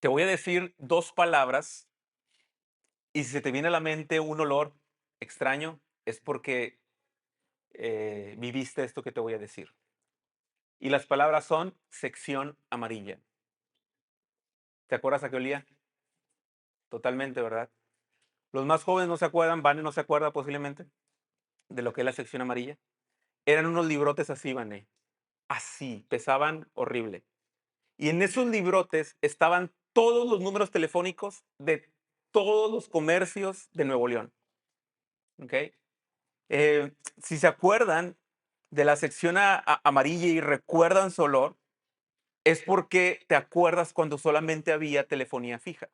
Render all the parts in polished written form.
Te voy a decir dos palabras y si se te viene a la mente un olor extraño, es porque viviste esto que te voy a decir. Y las palabras son sección amarilla. ¿Te acuerdas a qué olía? Totalmente, ¿verdad? Los más jóvenes no se acuerdan, Vane no se acuerda posiblemente de lo que es la sección amarilla. Eran unos librotes así, Vane. Así, pesaban horrible. Y en esos librotes estaban todos los números telefónicos de todos los comercios de Nuevo León. ¿Ok? Si se acuerdan de la sección amarilla y recuerdan su olor, es porque te acuerdas cuando solamente había telefonía fija.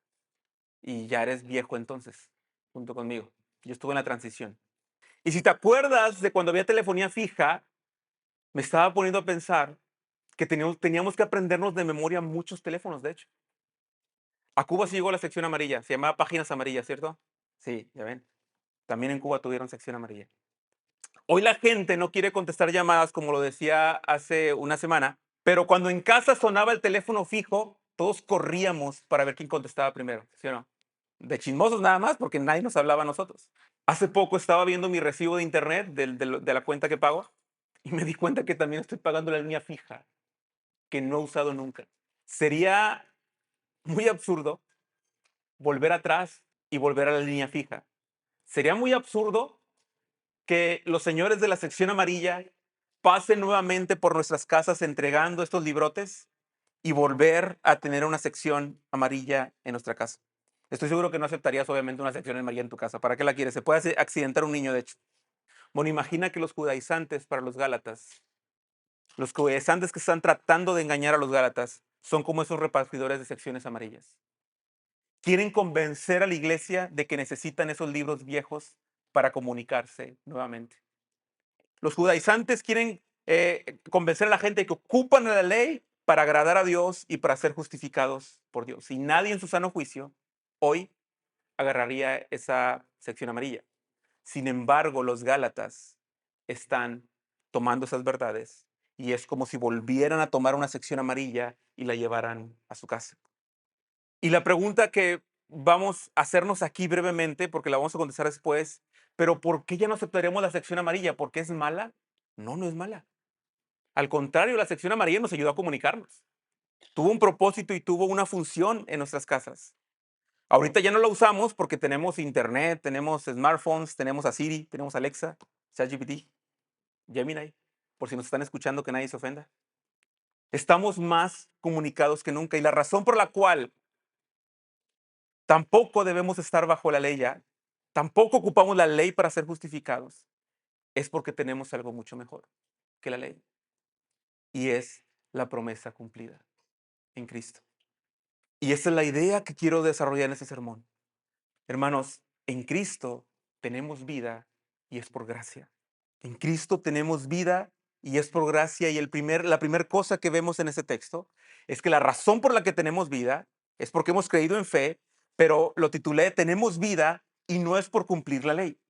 Y ya eres viejo entonces, junto conmigo. Yo estuve en la transición. Y si te acuerdas de cuando había telefonía fija, me estaba poniendo a pensar que teníamos que aprendernos de memoria muchos teléfonos, de hecho. A Cuba sí llegó la sección amarilla, se llamaba páginas amarillas, ¿cierto? Sí, ya ven. También en Cuba tuvieron sección amarilla. Hoy la gente no quiere contestar llamadas, como lo decía hace una semana, pero cuando en casa sonaba el teléfono fijo, todos corríamos para ver quién contestaba primero, ¿sí o no? De chismosos nada más, porque nadie nos hablaba a nosotros. Hace poco estaba viendo mi recibo de internet de la cuenta que pago y me di cuenta que también estoy pagando la línea fija, que no he usado nunca. Sería muy absurdo volver atrás y volver a la línea fija. Sería muy absurdo que los señores de la sección amarilla pasen nuevamente por nuestras casas entregando estos librotes y volver a tener una sección amarilla en nuestra casa. Estoy seguro que no aceptarías obviamente una sección amarilla en tu casa. ¿Para qué la quieres? Se puede accidentar un niño, de hecho. Bueno, imagina que los judaizantes para los gálatas, los judaizantes que están tratando de engañar a los gálatas, son como esos repartidores de secciones amarillas. Quieren convencer a la iglesia de que necesitan esos libros viejos para comunicarse nuevamente. Los judaizantes quieren convencer a la gente de que ocupan la ley para agradar a Dios y para ser justificados por Dios. Y nadie en su sano juicio hoy agarraría esa sección amarilla. Sin embargo, los gálatas están tomando esas verdades y es como si volvieran a tomar una sección amarilla y la llevaran a su casa. Y la pregunta que vamos a hacernos aquí brevemente, porque la vamos a contestar después, pero ¿por qué ya no aceptaríamos la sección amarilla? ¿Por qué es mala? No, no es mala. Al contrario, la sección amarilla nos ayudó a comunicarnos. Tuvo un propósito y tuvo una función en nuestras casas. Ahorita ya no la usamos porque tenemos internet, tenemos smartphones, tenemos a Siri, tenemos a Alexa, ChatGPT, Gemini, por si nos están escuchando que nadie se ofenda. Estamos más comunicados que nunca y la razón por la cual tampoco debemos estar bajo la ley ya, tampoco ocupamos la ley para ser justificados, es porque tenemos algo mucho mejor que la ley y es la promesa cumplida en Cristo. Y esa es la idea que quiero desarrollar en este sermón. Hermanos, en Cristo tenemos vida y es por gracia. En Cristo tenemos vida y es por gracia. Y la primera cosa que vemos en este texto es que la razón por la que tenemos vida es porque hemos creído en fe, pero lo titulé Tenemos vida y no es por cumplir la ley.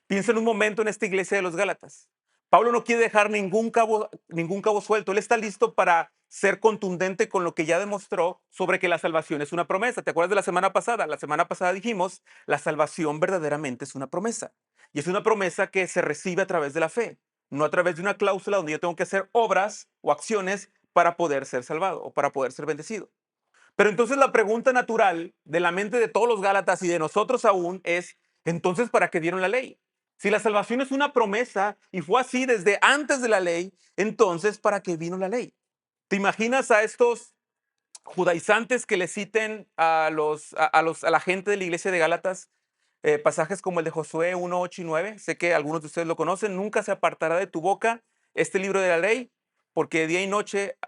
Piensa en un momento en esta iglesia de los Gálatas. Pablo no quiere dejar ningún cabo suelto. Él está listo para ser contundente con lo que ya demostró sobre que la salvación es una promesa. ¿Te acuerdas de la semana pasada? La semana pasada dijimos, la salvación verdaderamente es una promesa. Y es una promesa que se recibe a través de la fe, no a través de una cláusula donde yo tengo que hacer obras o acciones para poder ser salvado o para poder ser bendecido. Pero entonces la pregunta natural de la mente de todos los Gálatas y de nosotros aún es, entonces, ¿para qué dieron la ley? Si la salvación es una promesa y fue así desde antes de la ley, entonces, ¿para qué vino la ley? ¿Te imaginas a estos judaizantes que le citen a la gente de la iglesia de Gálatas pasajes como el de Josué 1, 8 y 9? Sé que algunos de ustedes lo conocen. Nunca se apartará de tu boca este libro de la ley, porque día y noche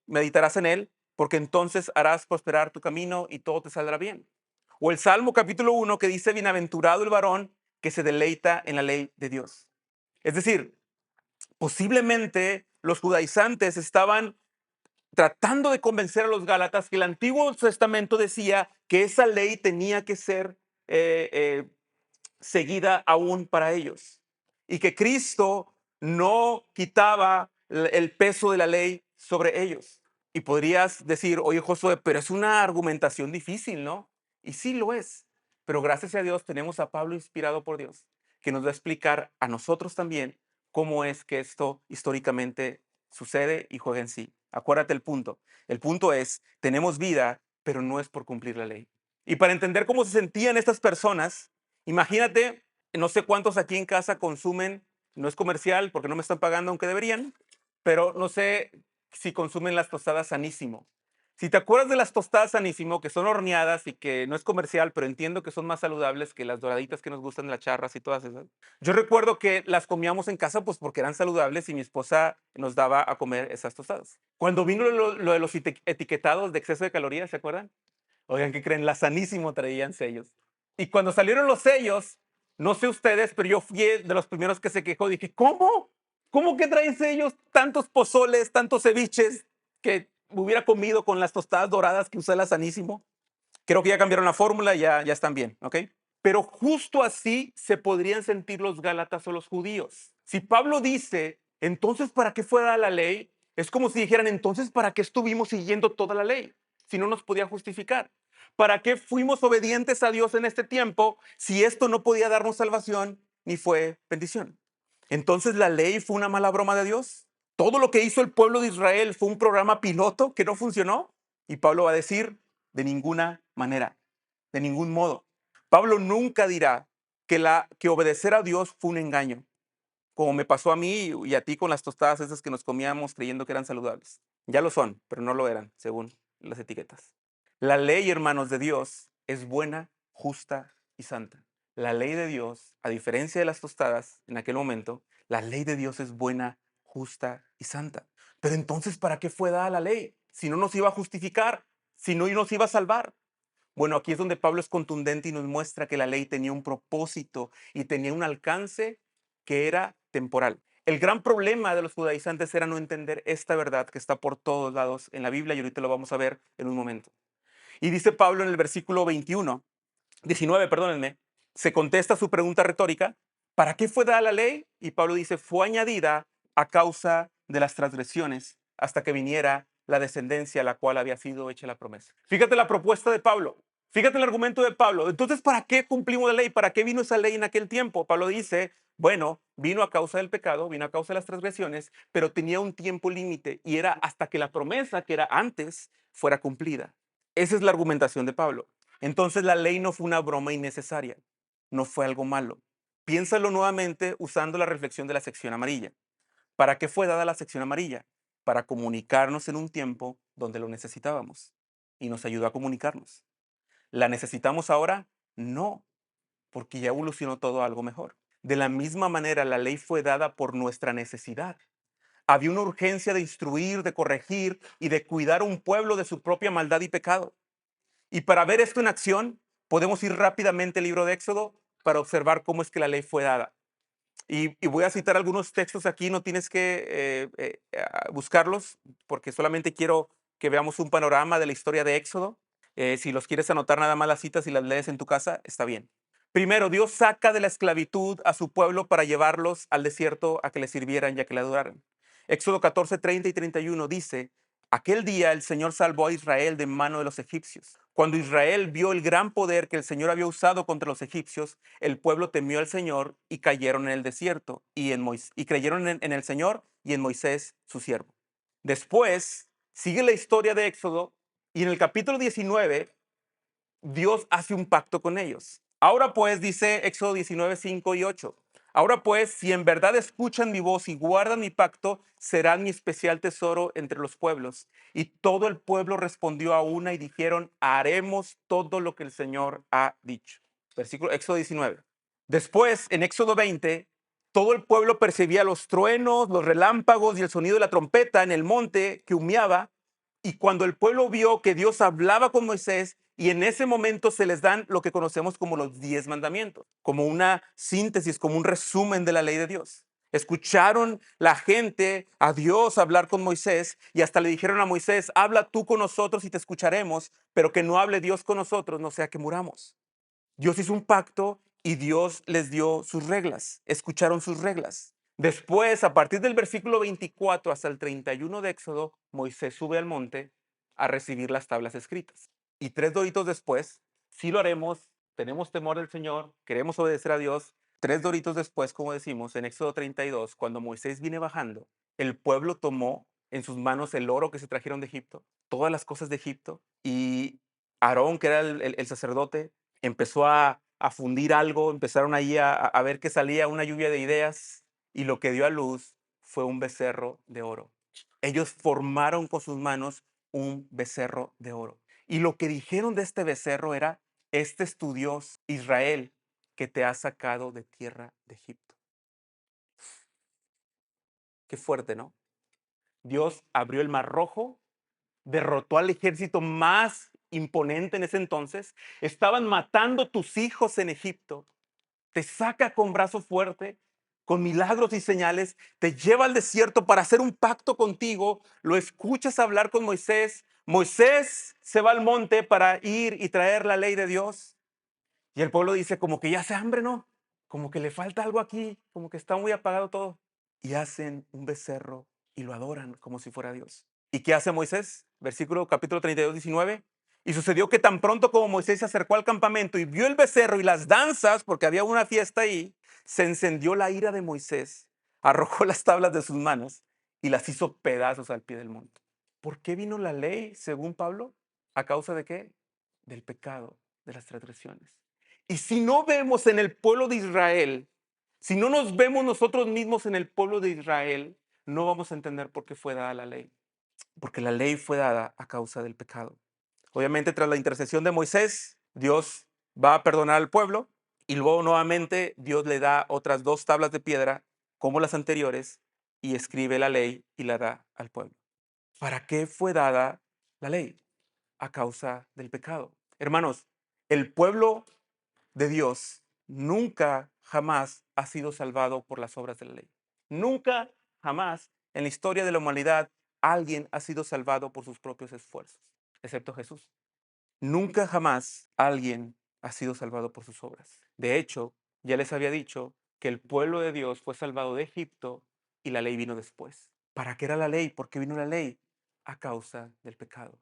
meditarás en él, porque entonces harás prosperar tu camino y todo te saldrá bien. O el Salmo capítulo 1 que dice, bienaventurado el varón que se deleita en la ley de Dios. Es decir, posiblemente los judaizantes estaban tratando de convencer a los gálatas que el Antiguo Testamento decía que esa ley tenía que ser eh, eh, seguida aún para ellos y que Cristo no quitaba el peso de la ley sobre ellos. Y podrías decir, oye Josué, pero es una argumentación difícil, ¿no? Y sí lo es, pero gracias a Dios tenemos a Pablo inspirado por Dios, que nos va a explicar a nosotros también cómo es que esto históricamente sucede y juega en sí. Acuérdate el punto. El punto es, tenemos vida, pero no es por cumplir la ley. Y para entender cómo se sentían estas personas, imagínate, no sé cuántos aquí en casa consumen, no es comercial porque no me están pagando aunque deberían, pero no sé si consumen las tostadas Sanísimo. Si te acuerdas de las tostadas Sanísimo, que son horneadas y que no es comercial, pero entiendo que son más saludables que las doraditas que nos gustan, las charras y todas esas. Yo recuerdo que las comíamos en casa pues porque eran saludables y mi esposa nos daba a comer esas tostadas. Cuando vino lo de los etiquetados de exceso de calorías, ¿se acuerdan? Oigan, ¿qué creen? La Sanísimo traían sellos. Y cuando salieron los sellos, no sé ustedes, pero yo fui de los primeros que se quejó. Dije, ¿cómo? ¿Cómo que traen sellos? Tantos pozoles, tantos ceviches que hubiera comido con las tostadas doradas que usé la Sanísimo. Creo que ya cambiaron la fórmula, ya están bien, ¿ok? Pero justo así se podrían sentir los gálatas o los judíos. Si Pablo dice, entonces, ¿para qué fue dada la ley? Es como si dijeran, entonces, ¿para qué estuvimos siguiendo toda la ley? Si no nos podía justificar. ¿Para qué fuimos obedientes a Dios en este tiempo si esto no podía darnos salvación ni fue bendición? Entonces, ¿la ley fue una mala broma de Dios? ¿Todo lo que hizo el pueblo de Israel fue un programa piloto que no funcionó? Y Pablo va a decir, de ninguna manera, de ningún modo. Pablo nunca dirá que obedecer a Dios fue un engaño, como me pasó a mí y a ti con las tostadas esas que nos comíamos creyendo que eran saludables. Ya lo son, pero no lo eran, según las etiquetas. La ley, hermanos de Dios, es buena, justa y santa. La ley de Dios, a diferencia de las tostadas en aquel momento, la ley de Dios es buena, justa y santa. Pero entonces, ¿para qué fue dada la ley? Si no nos iba a justificar, si no nos iba a salvar. Bueno, aquí es donde Pablo es contundente y nos muestra que la ley tenía un propósito y tenía un alcance que era temporal. El gran problema de los judaizantes era no entender esta verdad que está por todos lados en la Biblia y ahorita lo vamos a ver en un momento. Y dice Pablo en el versículo 19, perdónenme, se contesta su pregunta retórica, ¿para qué fue dada la ley? Y Pablo dice, fue añadida a causa de las transgresiones hasta que viniera la descendencia a la cual había sido hecha la promesa. Fíjate la propuesta de Pablo. Fíjate el argumento de Pablo. Entonces, ¿para qué cumplimos la ley? ¿Para qué vino esa ley en aquel tiempo? Pablo dice, bueno, vino a causa del pecado, vino a causa de las transgresiones, pero tenía un tiempo límite y era hasta que la promesa que era antes fuera cumplida. Esa es la argumentación de Pablo. Entonces la ley no fue una broma innecesaria, no fue algo malo. Piénsalo nuevamente usando la reflexión de la sección amarilla. ¿Para qué fue dada la sección amarilla? Para comunicarnos en un tiempo donde lo necesitábamos y nos ayudó a comunicarnos. ¿La necesitamos ahora? No, porque ya evolucionó todo a algo mejor. De la misma manera, la ley fue dada por nuestra necesidad. Había una urgencia de instruir, de corregir y de cuidar a un pueblo de su propia maldad y pecado. Y para ver esto en acción, podemos ir rápidamente al libro de Éxodo para observar cómo es que la ley fue dada. Y voy a citar algunos textos aquí, no tienes que buscarlos, porque solamente quiero que veamos un panorama de la historia de Éxodo. Si los quieres anotar nada más las citas y las lees en tu casa, está bien. Primero, Dios saca de la esclavitud a su pueblo para llevarlos al desierto a que le sirvieran y a que le adoraran. Éxodo 14, 30 y 31 dice, aquel día el Señor salvó a Israel de mano de los egipcios. Cuando Israel vio el gran poder que el Señor había usado contra los egipcios, el pueblo temió al Señor y cayeron en el desierto y creyeron en el Señor y en Moisés, su siervo. Después sigue la historia de Éxodo y en el capítulo 19 Dios hace un pacto con ellos. Ahora pues, dice Éxodo 19, 5 y 8. Ahora pues, si en verdad escuchan mi voz y guardan mi pacto, serán mi especial tesoro entre los pueblos. Y todo el pueblo respondió a una y dijeron, haremos todo lo que el Señor ha dicho. Versículo Éxodo 19. Después, en Éxodo 20, todo el pueblo percibía los truenos, los relámpagos y el sonido de la trompeta en el monte que humeaba. Y cuando el pueblo vio que Dios hablaba con Moisés, y en ese momento se les dan lo que conocemos como los 10 mandamientos, como una síntesis, como un resumen de la ley de Dios. Escucharon la gente a Dios hablar con Moisés y hasta le dijeron a Moisés, habla tú con nosotros y te escucharemos, pero que no hable Dios con nosotros, no sea que muramos. Dios hizo un pacto y Dios les dio sus reglas, escucharon sus reglas. Después, a partir del versículo 24 hasta el 31 de Éxodo, Moisés sube al monte a recibir las tablas escritas. Y 3 doritos después, sí lo haremos, tenemos temor del Señor, queremos obedecer a Dios. 3 doritos después, como decimos, en Éxodo 32, cuando Moisés viene bajando, el pueblo tomó en sus manos el oro que se trajeron de Egipto, todas las cosas de Egipto, y Aarón, que era el sacerdote, empezó a fundir algo, empezaron ahí a ver que salía una lluvia de ideas, y lo que dio a luz fue un becerro de oro. Ellos formaron con sus manos un becerro de oro. Y lo que dijeron de este becerro era: este es tu Dios, Israel, que te ha sacado de tierra de Egipto. Qué fuerte, ¿no? Dios abrió el mar rojo, derrotó al ejército más imponente en ese entonces. Estaban matando tus hijos en Egipto. Te saca con brazo fuerte, con milagros y señales, te lleva al desierto para hacer un pacto contigo. Lo escuchas hablar con Moisés. Moisés se va al monte para ir y traer la ley de Dios. Y el pueblo dice, como que ya hace hambre, ¿no? Como que le falta algo aquí, como que está muy apagado todo. Y hacen un becerro y lo adoran como si fuera Dios. ¿Y qué hace Moisés? Versículo capítulo 32, 19. Y sucedió que tan pronto como Moisés se acercó al campamento y vio el becerro y las danzas, porque había una fiesta ahí, se encendió la ira de Moisés, arrojó las tablas de sus manos y las hizo pedazos al pie del monte. ¿Por qué vino la ley, según Pablo? ¿A causa de qué? Del pecado, de las transgresiones. Y si no vemos en el pueblo de Israel, si no nos vemos nosotros mismos en el pueblo de Israel, no vamos a entender por qué fue dada la ley. Porque la ley fue dada a causa del pecado. Obviamente, tras la intercesión de Moisés, Dios va a perdonar al pueblo y luego nuevamente Dios le da otras 2 tablas de piedra como las anteriores y escribe la ley y la da al pueblo. ¿Para qué fue dada la ley? A causa del pecado. Hermanos, el pueblo de Dios nunca, jamás ha sido salvado por las obras de la ley. Nunca, jamás en la historia de la humanidad alguien ha sido salvado por sus propios esfuerzos, excepto Jesús. Nunca, jamás alguien ha sido salvado por sus obras. De hecho, ya les había dicho que el pueblo de Dios fue salvado de Egipto y la ley vino después. ¿Para qué era la ley? ¿Por qué vino la ley? A causa del pecado.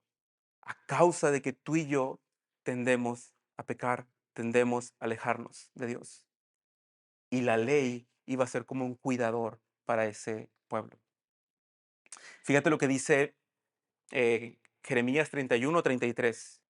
A causa de que tú y yo tendemos a pecar, tendemos a alejarnos de Dios. Y la ley iba a ser como un cuidador para ese pueblo. Fíjate lo que dice Jeremías 31, 33.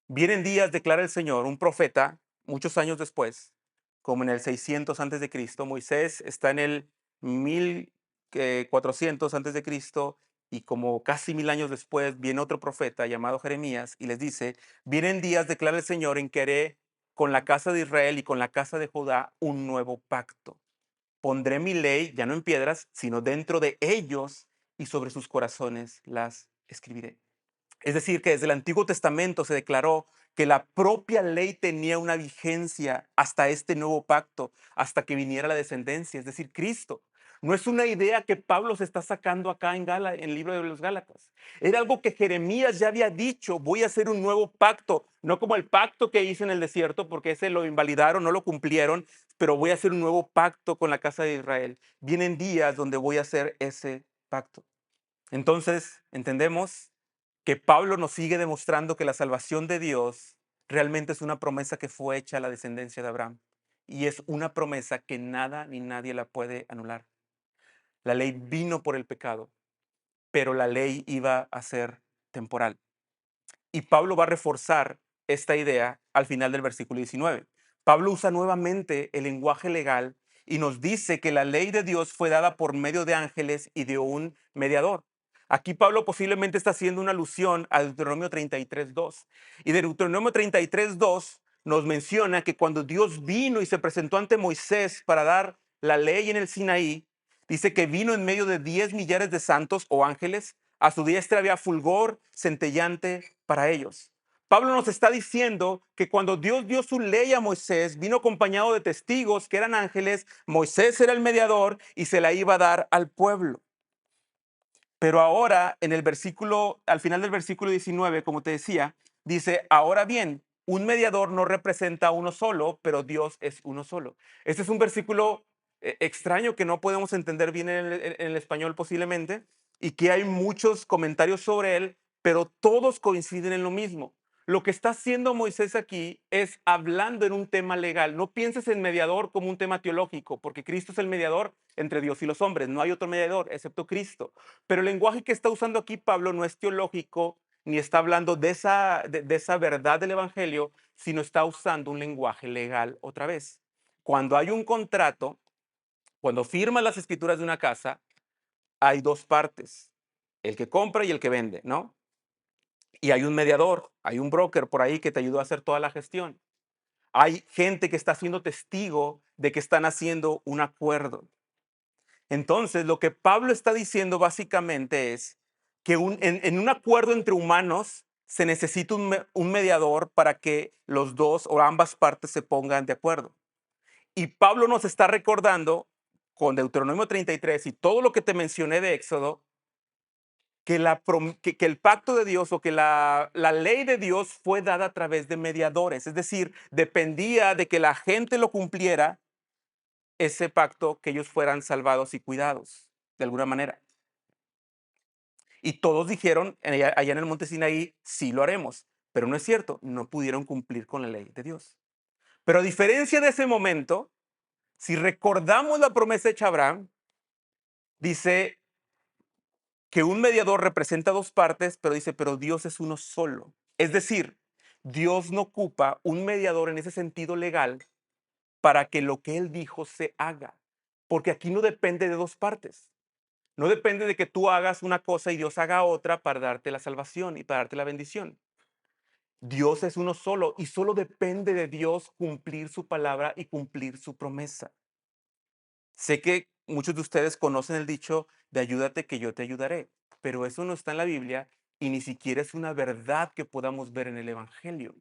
Vienen días, declara el Señor, un profeta, muchos años después, como en el 600 antes de Cristo. Moisés está en el 1400 antes de Cristo, y como casi 1000 años después viene otro profeta llamado Jeremías y les dice: vienen días, declara el Señor, en que haré con la casa de Israel y con la casa de Judá un nuevo pacto. Pondré mi ley, ya no en piedras, sino dentro de ellos, y sobre sus corazones las escribiré. Es decir, que desde el Antiguo Testamento se declaró que la propia ley tenía una vigencia hasta este nuevo pacto, hasta que viniera la descendencia, es decir, Cristo. No es una idea que Pablo se está sacando acá en el libro de los Gálatas. Era algo que Jeremías ya había dicho: voy a hacer un nuevo pacto, no como el pacto que hice en el desierto, porque ese lo invalidaron, no lo cumplieron, pero voy a hacer un nuevo pacto con la casa de Israel. Vienen días donde voy a hacer ese pacto. Entonces, entendemos que Pablo nos sigue demostrando que la salvación de Dios realmente es una promesa que fue hecha a la descendencia de Abraham. Y es una promesa que nada ni nadie la puede anular. La ley vino por el pecado, pero la ley iba a ser temporal. Y Pablo va a reforzar esta idea al final del versículo 19. Pablo usa nuevamente el lenguaje legal y nos dice que la ley de Dios fue dada por medio de ángeles y de un mediador. Aquí Pablo posiblemente está haciendo una alusión a Deuteronomio 33:2. Y de Deuteronomio 33:2 nos menciona que cuando Dios vino y se presentó ante Moisés para dar la ley en el Sinaí, dice que vino en medio de 10 millares de santos o ángeles. A su diestra había fulgor centellante para ellos. Pablo nos está diciendo que cuando Dios dio su ley a Moisés, vino acompañado de testigos que eran ángeles. Moisés era el mediador y se la iba a dar al pueblo. Pero ahora, al final del versículo 19, como te decía, dice: ahora bien, un mediador no representa a uno solo, pero Dios es uno solo. Este es un versículo extraño que no podemos entender bien en el español posiblemente, y que hay muchos comentarios sobre él, pero todos coinciden en lo mismo. Lo que está haciendo Moisés aquí es hablando en un tema legal. No pienses en mediador como un tema teológico, porque Cristo es el mediador entre Dios y los hombres. No hay otro mediador excepto Cristo. Pero el lenguaje que está usando aquí Pablo no es teológico, ni está hablando de esa verdad del Evangelio, sino está usando un lenguaje legal otra vez. Cuando hay un contrato, cuando firmas las escrituras de una casa, hay dos partes, el que compra y el que vende, ¿no? Y hay un mediador, hay un broker por ahí que te ayudó a hacer toda la gestión. Hay gente que está siendo testigo de que están haciendo un acuerdo. Entonces, lo que Pablo está diciendo básicamente es que en un acuerdo entre humanos se necesita un mediador para que los dos o ambas partes se pongan de acuerdo. Y Pablo nos está recordando con Deuteronomio 33 y todo lo que te mencioné de Éxodo, que el pacto de Dios o que la ley de Dios fue dada a través de mediadores. Es decir, dependía de que la gente lo cumpliera ese pacto, que ellos fueran salvados y cuidados de alguna manera. Y todos dijeron allá en el monte Sinaí, sí lo haremos. Pero no es cierto, no pudieron cumplir con la ley de Dios. Pero a diferencia de ese momento, si recordamos la promesa hecha a Abraham, dice que un mediador representa dos partes, pero dice, pero Dios es uno solo. Es decir, Dios no ocupa un mediador en ese sentido legal para que lo que él dijo se haga. Porque aquí no depende de dos partes. No depende de que tú hagas una cosa y Dios haga otra para darte la salvación y para darte la bendición. Dios es uno solo y solo depende de Dios cumplir su palabra y cumplir su promesa. Sé que muchos de ustedes conocen el dicho de ayúdate que yo te ayudaré, pero eso no está en la Biblia y ni siquiera es una verdad que podamos ver en el Evangelio.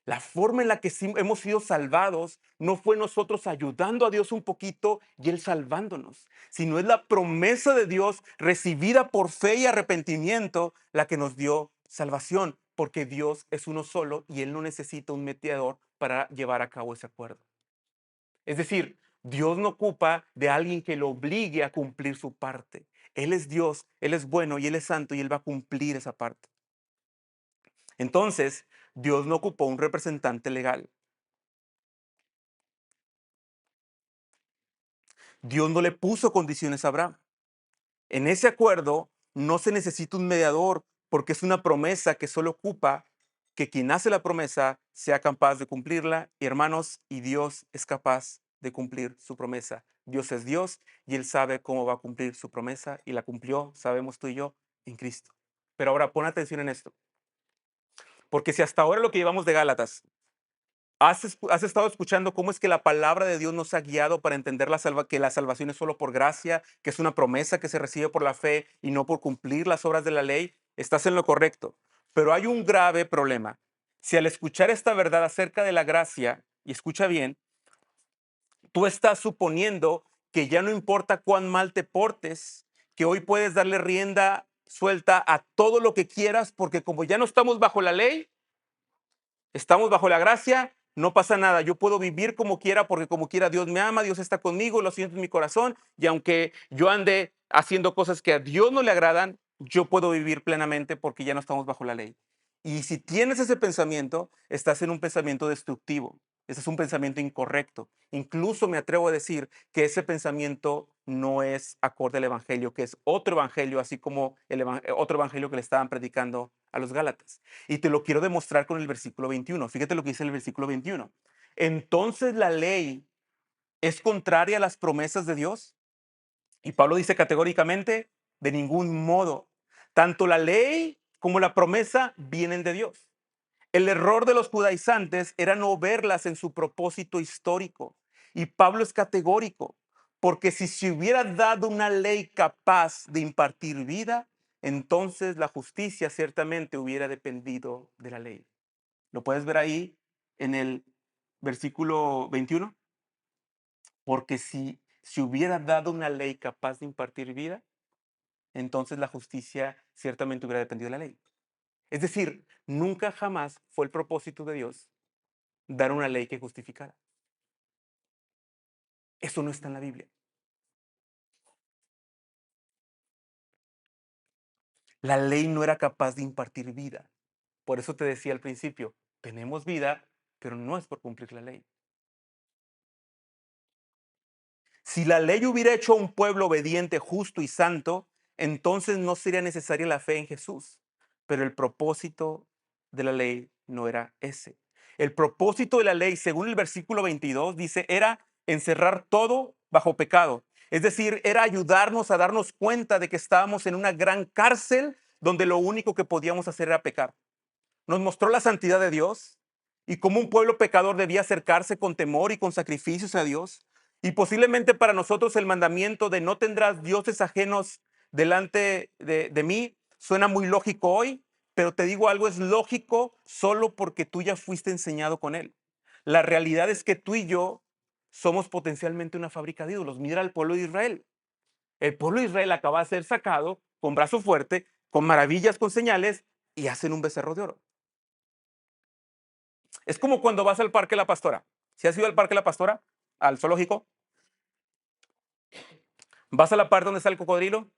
La forma en la que hemos sido salvados no fue nosotros ayudando a Dios un poquito y Él salvándonos, sino es la promesa de Dios recibida por fe y arrepentimiento la que nos dio salvación, porque Dios es uno solo y Él no necesita un mediador para llevar a cabo ese acuerdo. Es decir, Dios no ocupa de alguien que lo obligue a cumplir su parte. Él es Dios, Él es bueno y Él es santo y Él va a cumplir esa parte. Entonces, Dios no ocupó un representante legal. Dios no le puso condiciones a Abraham. En ese acuerdo no se necesita un mediador porque es una promesa que solo ocupa que quien hace la promesa sea capaz de cumplirla. Y hermanos, y Dios es capaz de cumplir su promesa. Dios es Dios y Él sabe cómo va a cumplir su promesa y la cumplió, sabemos tú y yo, en Cristo. Pero ahora pon atención en esto, porque si hasta ahora lo que llevamos de Gálatas has estado escuchando cómo es que la palabra de Dios nos ha guiado para entender que la salvación es solo por gracia, que es una promesa que se recibe por la fe y no por cumplir las obras de la ley. Estás en lo correcto. Pero hay un grave problema. Si al escuchar esta verdad acerca de la gracia, y escucha bien, tú estás suponiendo que ya no importa cuán mal te portes, que hoy puedes darle rienda suelta a todo lo que quieras, porque como ya no estamos bajo la ley, estamos bajo la gracia, no pasa nada. Yo puedo vivir como quiera porque como quiera Dios me ama, Dios está conmigo, lo siento en mi corazón y aunque yo ande haciendo cosas que a Dios no le agradan, yo puedo vivir plenamente porque ya no estamos bajo la ley. Y si tienes ese pensamiento, estás en un pensamiento destructivo. Ese es un pensamiento incorrecto. Incluso me atrevo a decir que ese pensamiento no es acorde al evangelio, que es otro evangelio, así como otro evangelio que le estaban predicando a los Gálatas. Y te lo quiero demostrar con el versículo 21. Fíjate lo que dice el versículo 21. Entonces la ley es contraria a las promesas de Dios. Y Pablo dice categóricamente, de ningún modo. Tanto la ley como la promesa vienen de Dios. El error de los judaizantes era no verlas en su propósito histórico. Y Pablo es categórico, porque si se hubiera dado una ley capaz de impartir vida, entonces la justicia ciertamente hubiera dependido de la ley. ¿Lo puedes ver ahí en el versículo 21? Porque si se hubiera dado una ley capaz de impartir vida, entonces la justicia ciertamente hubiera dependido de la ley. Es decir, nunca jamás fue el propósito de Dios dar una ley que justificara. Eso no está en la Biblia. La ley no era capaz de impartir vida. Por eso te decía al principio, tenemos vida, pero no es por cumplir la ley. Si la ley hubiera hecho a un pueblo obediente, justo y santo, entonces no sería necesaria la fe en Jesús. Pero el propósito de la ley no era ese. El propósito de la ley, según el versículo 22, dice, era encerrar todo bajo pecado. Es decir, era ayudarnos a darnos cuenta de que estábamos en una gran cárcel donde lo único que podíamos hacer era pecar. Nos mostró la santidad de Dios y cómo un pueblo pecador debía acercarse con temor y con sacrificios a Dios. Y posiblemente para nosotros el mandamiento de no tendrás dioses ajenos delante de mí suena muy lógico hoy, pero te digo algo, es lógico solo porque tú ya fuiste enseñado con él. La realidad es que tú y yo somos potencialmente una fábrica de ídolos. Mira al pueblo de Israel. El pueblo de Israel acaba de ser sacado con brazo fuerte, con maravillas, con señales, y hacen un becerro de oro. Es como cuando vas al Parque La Pastora. Si has ido al Parque La Pastora, al zoológico, vas a la parte donde está el cocodrilo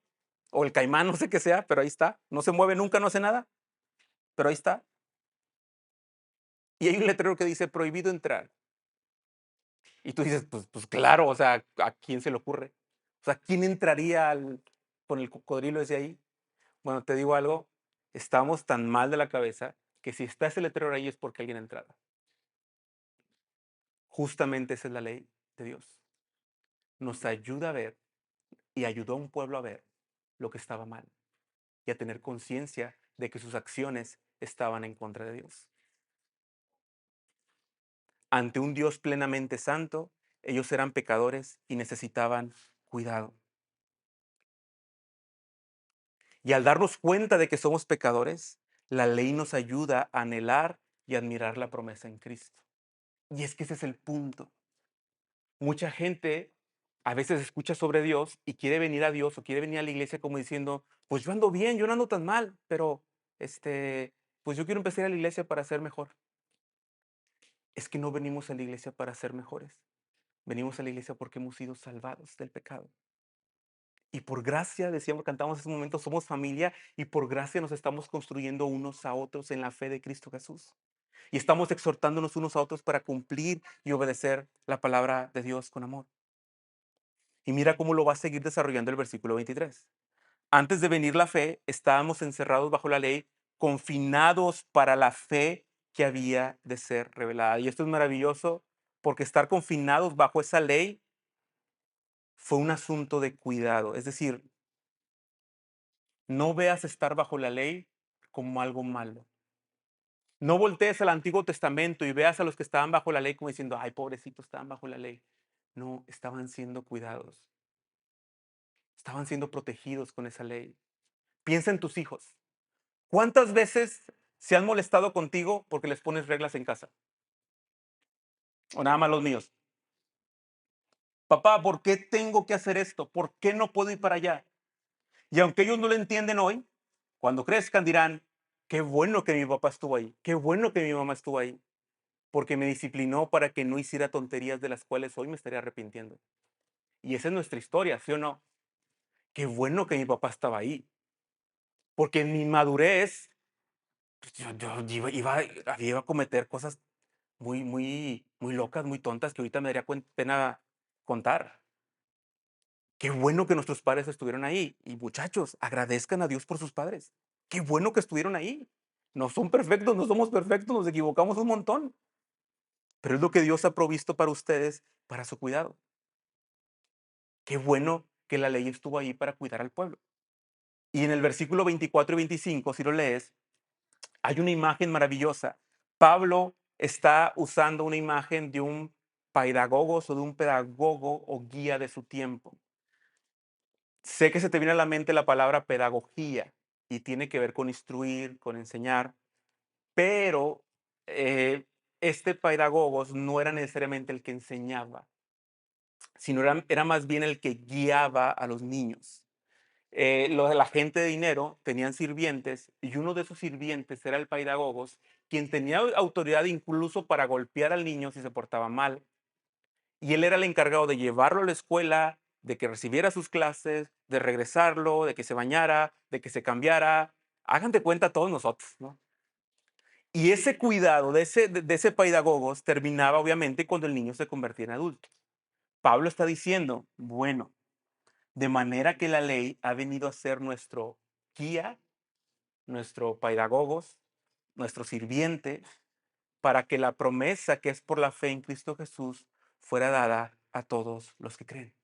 o el caimán, no sé qué sea, pero ahí está. No se mueve nunca, no hace nada, pero ahí está. Y hay un letrero que dice prohibido entrar. Y tú dices, pues claro, o sea, ¿a quién se le ocurre? O sea, ¿quién entraría con el cocodrilo desde ahí? Bueno, te digo algo, estamos tan mal de la cabeza que si está ese letrero ahí es porque alguien ha entrado. Justamente esa es la ley de Dios. Nos ayuda a ver y ayudó a un pueblo a ver lo que estaba mal y a tener conciencia de que sus acciones estaban en contra de Dios. Ante un Dios plenamente santo, ellos eran pecadores y necesitaban cuidado. Y al darnos cuenta de que somos pecadores, la ley nos ayuda a anhelar y admirar la promesa en Cristo. Y es que ese es el punto. Mucha gente a veces escucha sobre Dios y quiere venir a Dios o quiere venir a la iglesia como diciendo, pues yo ando bien, yo no ando tan mal, pero pues yo quiero empezar a la iglesia para ser mejor. Es que no venimos a la iglesia para ser mejores. Venimos a la iglesia porque hemos sido salvados del pecado. Y por gracia, decíamos, cantamos en ese momento, somos familia y por gracia nos estamos construyendo unos a otros en la fe de Cristo Jesús. Y estamos exhortándonos unos a otros para cumplir y obedecer la palabra de Dios con amor. Y mira cómo lo va a seguir desarrollando el versículo 23. Antes de venir la fe, estábamos encerrados bajo la ley, confinados para la fe que había de ser revelada. Y esto es maravilloso porque estar confinados bajo esa ley fue un asunto de cuidado. Es decir, no veas estar bajo la ley como algo malo. No voltees al Antiguo Testamento y veas a los que estaban bajo la ley como diciendo, ay, pobrecitos, estaban bajo la ley. No, estaban siendo cuidados. Estaban siendo protegidos con esa ley. Piensa en tus hijos. ¿Cuántas veces se han molestado contigo porque les pones reglas en casa? O nada más los míos. Papá, ¿por qué tengo que hacer esto? ¿Por qué no puedo ir para allá? Y aunque ellos no lo entienden hoy, cuando crezcan dirán, qué bueno que mi papá estuvo ahí, qué bueno que mi mamá estuvo ahí, porque me disciplinó para que no hiciera tonterías de las cuales hoy me estaría arrepintiendo. Y esa es nuestra historia, ¿sí o no? Qué bueno que mi papá estaba ahí, porque en mi madurez pues, yo iba a cometer cosas muy locas, muy tontas que ahorita me daría pena contar. Qué bueno que nuestros padres estuvieron ahí. Y muchachos, agradezcan a Dios por sus padres. Qué bueno que estuvieron ahí. No son perfectos, no somos perfectos, nos equivocamos un montón. Pero es lo que Dios ha provisto para ustedes, para su cuidado. Qué bueno que la ley estuvo ahí para cuidar al pueblo. Y en el versículo 24 y 25, si lo lees, hay una imagen maravillosa. Pablo está usando una imagen de un paidagogos o de un pedagogo o guía de su tiempo. Sé que se te viene a la mente la palabra pedagogía y tiene que ver con instruir, con enseñar, pero este pedagogos no era necesariamente el que enseñaba, sino era más bien el que guiaba a los niños. La gente de dinero tenían sirvientes y uno de esos sirvientes era el paidagogos, quien tenía autoridad incluso para golpear al niño si se portaba mal. Y él era el encargado de llevarlo a la escuela, de que recibiera sus clases, de regresarlo, de que se bañara, de que se cambiara. Hagan de cuenta todos nosotros, ¿no? Y ese cuidado de ese pedagogos terminaba obviamente cuando el niño se convertía en adulto. Pablo está diciendo, bueno, de manera que la ley ha venido a ser nuestro guía, nuestro pedagogos, nuestro sirviente, para que la promesa que es por la fe en Cristo Jesús fuera dada a todos los que creen.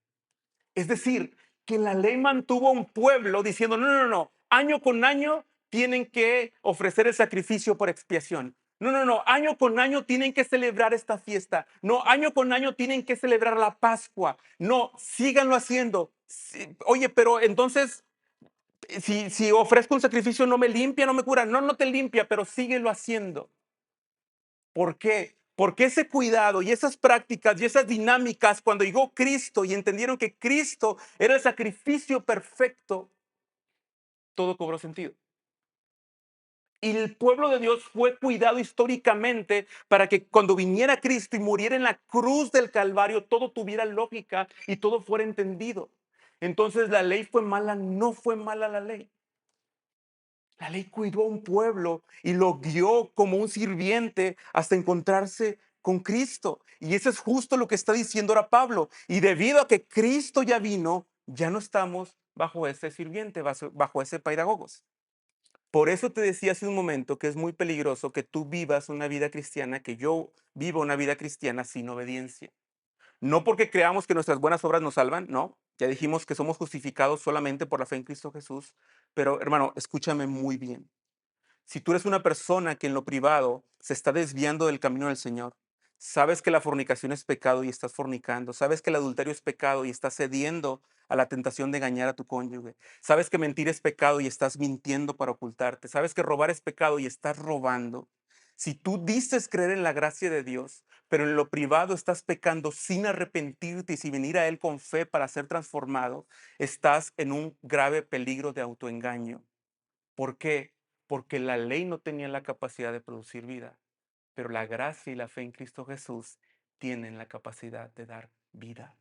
Es decir, que la ley mantuvo a un pueblo diciendo, no, no, no, año con año tienen que ofrecer el sacrificio por expiación. No, no, no, año con año tienen que celebrar esta fiesta. No, año con año tienen que celebrar la Pascua. No, síganlo haciendo. Sí, oye, pero entonces, si ofrezco un sacrificio no me limpia, no me cura. No, no te limpia, pero síguelo haciendo. ¿Por qué? Porque ese cuidado y esas prácticas y esas dinámicas, cuando llegó Cristo y entendieron que Cristo era el sacrificio perfecto, todo cobró sentido. Y el pueblo de Dios fue cuidado históricamente para que cuando viniera Cristo y muriera en la cruz del Calvario, todo tuviera lógica y todo fuera entendido. Entonces la ley fue mala, no fue mala la ley. La ley cuidó a un pueblo y lo guió como un sirviente hasta encontrarse con Cristo. Y eso es justo lo que está diciendo ahora Pablo. Y debido a que Cristo ya vino, ya no estamos bajo ese sirviente, bajo ese pedagogos. Por eso te decía hace un momento que es muy peligroso que tú vivas una vida cristiana, que yo viva una vida cristiana sin obediencia. No porque creamos que nuestras buenas obras nos salvan, no. Ya dijimos que somos justificados solamente por la fe en Cristo Jesús. Pero hermano, escúchame muy bien. Si tú eres una persona que en lo privado se está desviando del camino del Señor, sabes que la fornicación es pecado y estás fornicando, sabes que el adulterio es pecado y estás cediendo a la tentación de engañar a tu cónyuge, sabes que mentir es pecado y estás mintiendo para ocultarte, sabes que robar es pecado y estás robando. Si tú dices creer en la gracia de Dios, pero en lo privado estás pecando sin arrepentirte y sin venir a Él con fe para ser transformado, estás en un grave peligro de autoengaño. ¿Por qué? Porque la ley no tenía la capacidad de producir vida, pero la gracia y la fe en Cristo Jesús tienen la capacidad de dar vida.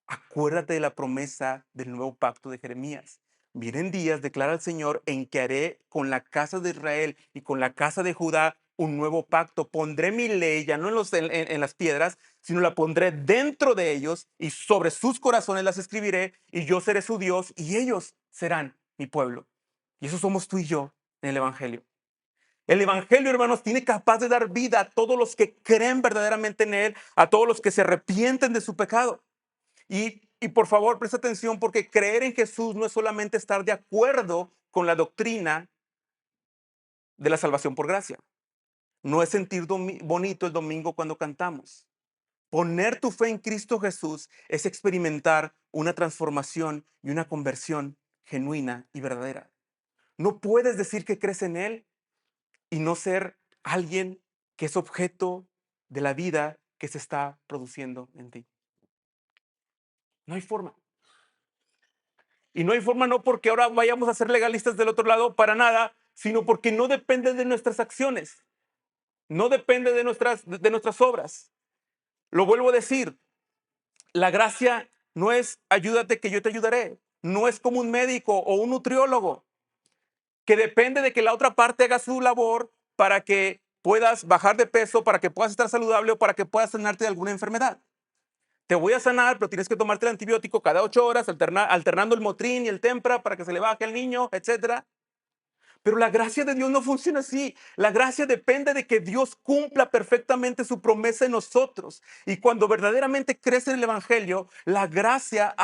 Acuérdate de la promesa del nuevo pacto de Jeremías. Vienen días, declara el Señor, en que haré con la casa de Israel y con la casa de Judá un nuevo pacto. Pondré mi ley ya no en las piedras, sino la pondré dentro de ellos y sobre sus corazones las escribiré y yo seré su Dios y ellos serán mi pueblo. Y eso somos tú y yo en el Evangelio. El Evangelio, hermanos, tiene capaz de dar vida a todos los que creen verdaderamente en Él, a todos los que se arrepienten de su pecado. Y por favor, presta atención porque creer en Jesús no es solamente estar de acuerdo con la doctrina de la salvación por gracia. No es sentir bonito el domingo cuando cantamos. Poner tu fe en Cristo Jesús es experimentar una transformación y una conversión genuina y verdadera. No puedes decir que crees en Él y no ser alguien que es objeto de la vida que se está produciendo en ti. No hay forma. Y no hay forma no porque ahora vayamos a ser legalistas del otro lado para nada, sino porque no depende de nuestras acciones, no depende de nuestras obras. Lo vuelvo a decir, la gracia no es ayúdate que yo te ayudaré, no es como un médico o un nutriólogo que depende de que la otra parte haga su labor para que puedas bajar de peso, para que puedas estar saludable o para que puedas sanarte de alguna enfermedad. Te voy a sanar, pero tienes que tomarte el antibiótico cada 8 horas, alternando el Motrin y el Tempra para que se le baje al niño, etcétera. Pero la gracia de Dios no funciona así. La gracia depende de que Dios cumpla perfectamente su promesa en nosotros. Y cuando verdaderamente crees en el Evangelio, la gracia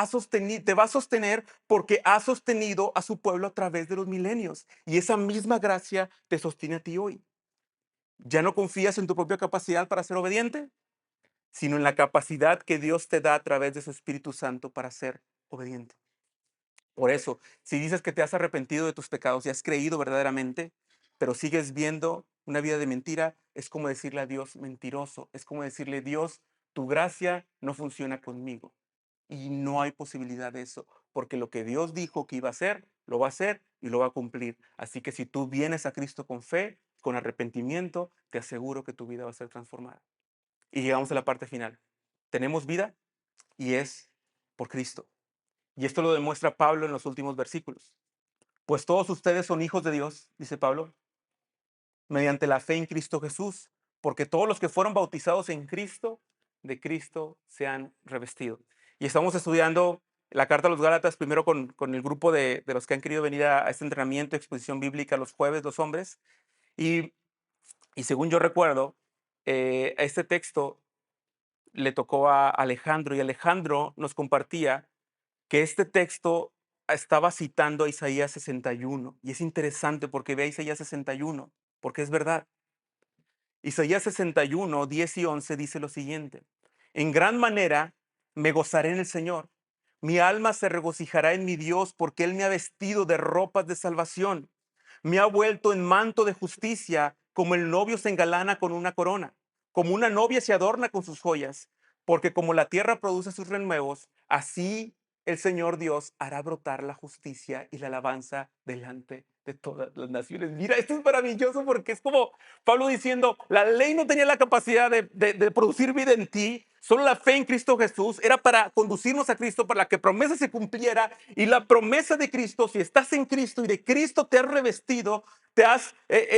te va a sostener porque ha sostenido a su pueblo a través de los milenios. Y esa misma gracia te sostiene a ti hoy. ¿Ya no confías en tu propia capacidad para ser obediente? Sino en la capacidad que Dios te da a través de su Espíritu Santo para ser obediente. Por eso, si dices que te has arrepentido de tus pecados y has creído verdaderamente, pero sigues viendo una vida de mentira, es como decirle a Dios mentiroso, es como decirle, Dios, tu gracia no funciona conmigo. Y no hay posibilidad de eso, porque lo que Dios dijo que iba a hacer, lo va a hacer y lo va a cumplir. Así que si tú vienes a Cristo con fe, con arrepentimiento, te aseguro que tu vida va a ser transformada. Y llegamos a la parte final. Tenemos vida y es por Cristo. Y esto lo demuestra Pablo en los últimos versículos. Pues todos ustedes son hijos de Dios, dice Pablo, mediante la fe en Cristo Jesús, porque todos los que fueron bautizados en Cristo, de Cristo se han revestido. Y estamos estudiando la carta a los Gálatas, primero con el grupo de los que han querido venir a este entrenamiento, exposición bíblica los jueves, los hombres. Y, y según yo recuerdo, este texto le tocó a Alejandro y Alejandro nos compartía que este texto estaba citando a Isaías 61. Y es interesante porque ve a Isaías 61, porque es verdad. Isaías 61, 10 y 11 dice lo siguiente: en gran manera me gozaré en el Señor. Mi alma se regocijará en mi Dios porque Él me ha vestido de ropas de salvación. Me ha vuelto en manto de justicia, como el novio se engalana con una corona, como una novia se adorna con sus joyas, porque como la tierra produce sus renuevos, así el Señor Dios hará brotar la justicia y la alabanza delante de todas las naciones. Mira, esto es maravilloso porque es como Pablo diciendo, la ley no tenía la capacidad de producir vida en ti, solo la fe en Cristo Jesús era para conducirnos a Cristo, para que la promesa se cumpliera. Y la promesa de Cristo, si estás en Cristo y de Cristo te has revestido, te has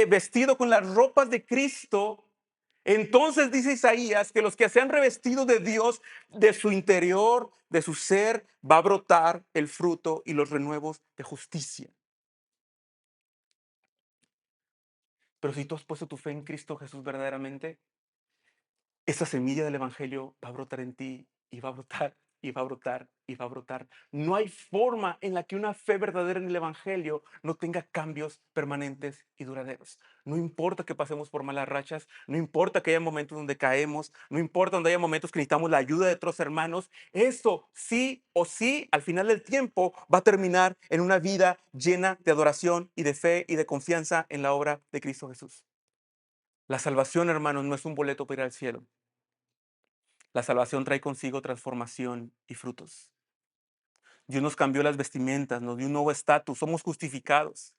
vestido con las ropas de Cristo, entonces dice Isaías que los que se han revestido de Dios, de su interior, de su ser, va a brotar el fruto y los renuevos de justicia. Pero si tú has puesto tu fe en Cristo Jesús verdaderamente, esa semilla del Evangelio va a brotar en ti y va a brotar y va a brotar y va a brotar. No hay forma en la que una fe verdadera en el Evangelio no tenga cambios permanentes y duraderos. No importa que pasemos por malas rachas, no importa que haya momentos donde caemos, no importa donde haya momentos que necesitamos la ayuda de otros hermanos, eso sí o sí, al final del tiempo, va a terminar en una vida llena de adoración y de fe y de confianza en la obra de Cristo Jesús. La salvación, hermanos, no es un boleto para ir al cielo. La salvación trae consigo transformación y frutos. Dios nos cambió las vestimentas, nos dio un nuevo estatus, somos justificados.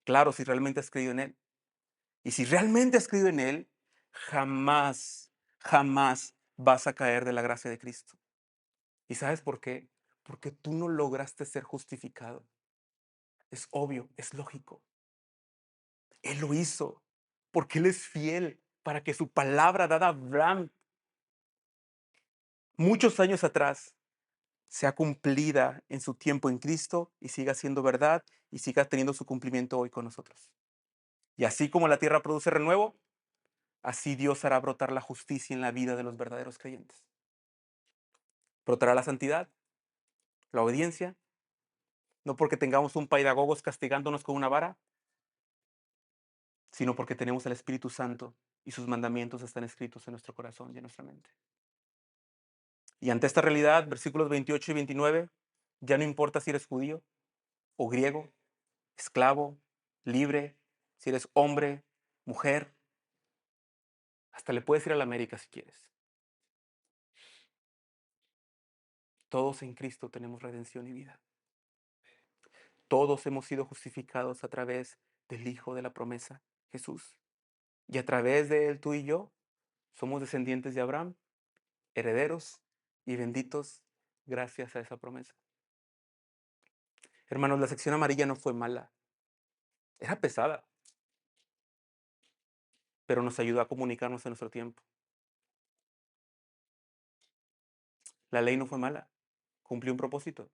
Claro, si realmente has creído en Él. Y si realmente has creído en Él, jamás, jamás vas a caer de la gracia de Cristo. ¿Y sabes por qué? Porque tú no lograste ser justificado. Es obvio, es lógico. Él lo hizo porque Él es fiel para que su palabra dada a Abraham muchos años atrás sea cumplida en su tiempo en Cristo y siga siendo verdad y siga teniendo su cumplimiento hoy con nosotros. Y así como la tierra produce renuevo, así Dios hará brotar la justicia en la vida de los verdaderos creyentes. Brotará la santidad, la obediencia, no porque tengamos un paidagogos castigándonos con una vara, sino porque tenemos el Espíritu Santo y sus mandamientos están escritos en nuestro corazón y en nuestra mente. Y ante esta realidad, versículos 28 y 29, ya no importa si eres judío o griego, esclavo, libre, si eres hombre, mujer, hasta le puedes ir a la América si quieres. Todos en Cristo tenemos redención y vida. Todos hemos sido justificados a través del Hijo de la promesa, Jesús. Y a través de Él, tú y yo, somos descendientes de Abraham, herederos y benditos gracias a esa promesa. Hermanos, la sección amarilla no fue mala. Era pesada, pero nos ayudó a comunicarnos en nuestro tiempo. La ley no fue mala, cumplió un propósito.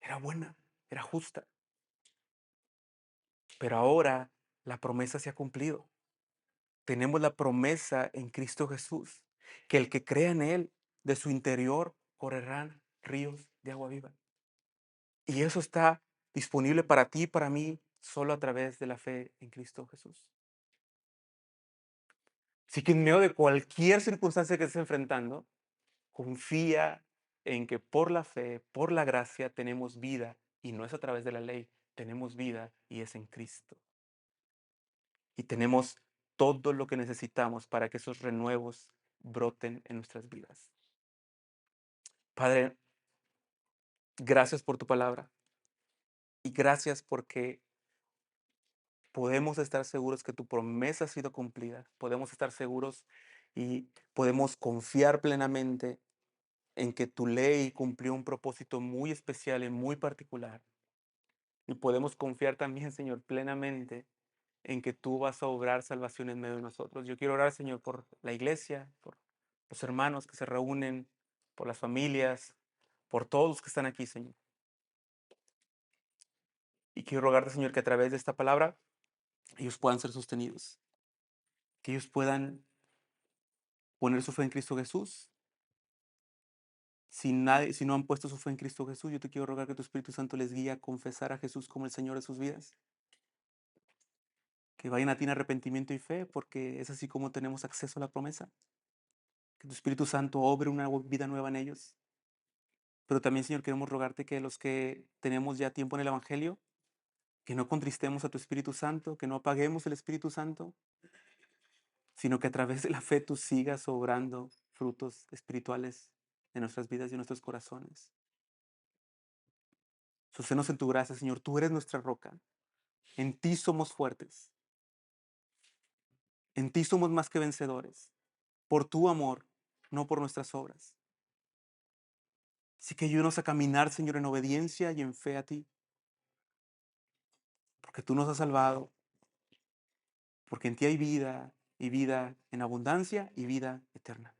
Era buena, era justa. Pero ahora la promesa se ha cumplido. Tenemos la promesa en Cristo Jesús, que el que crea en Él, de su interior correrán ríos de agua viva. Y eso está disponible para ti y para mí solo a través de la fe en Cristo Jesús. Así que en medio de cualquier circunstancia que estés enfrentando, confía en que por la fe, por la gracia, tenemos vida. Y no es a través de la ley, tenemos vida y es en Cristo. Y tenemos todo lo que necesitamos para que esos renuevos broten en nuestras vidas. Padre, gracias por tu palabra y gracias porque podemos estar seguros que tu promesa ha sido cumplida. Podemos estar seguros y podemos confiar plenamente en que tu ley cumplió un propósito muy especial y muy particular. Y podemos confiar también, Señor, plenamente en que tú vas a obrar salvación en medio de nosotros. Yo quiero orar, Señor, por la iglesia, por los hermanos que se reúnen, por las familias, por todos los que están aquí, Señor. Y quiero rogarte, Señor, que a través de esta palabra ellos puedan ser sostenidos, que ellos puedan poner su fe en Cristo Jesús. Si no han puesto su fe en Cristo Jesús, yo te quiero rogar que tu Espíritu Santo les guíe a confesar a Jesús como el Señor de sus vidas. Que vayan a ti en arrepentimiento y fe, porque es así como tenemos acceso a la promesa. Que tu Espíritu Santo obre una vida nueva en ellos. Pero también, Señor, queremos rogarte que los que tenemos ya tiempo en el Evangelio, que no contristemos a tu Espíritu Santo, que no apaguemos el Espíritu Santo, sino que a través de la fe tú sigas obrando frutos espirituales en nuestras vidas y en nuestros corazones. Sosténnos en tu gracia, Señor. Tú eres nuestra roca. En ti somos fuertes. En ti somos más que vencedores. Por tu amor, no por nuestras obras. Así que ayúdanos a caminar, Señor, en obediencia y en fe a ti. Porque tú nos has salvado. Porque en ti hay vida y vida en abundancia y vida eterna.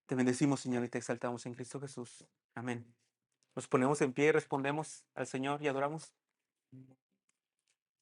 Te bendecimos, Señor, y te exaltamos en Cristo Jesús. Amén. Nos ponemos en pie y respondemos al Señor y adoramos.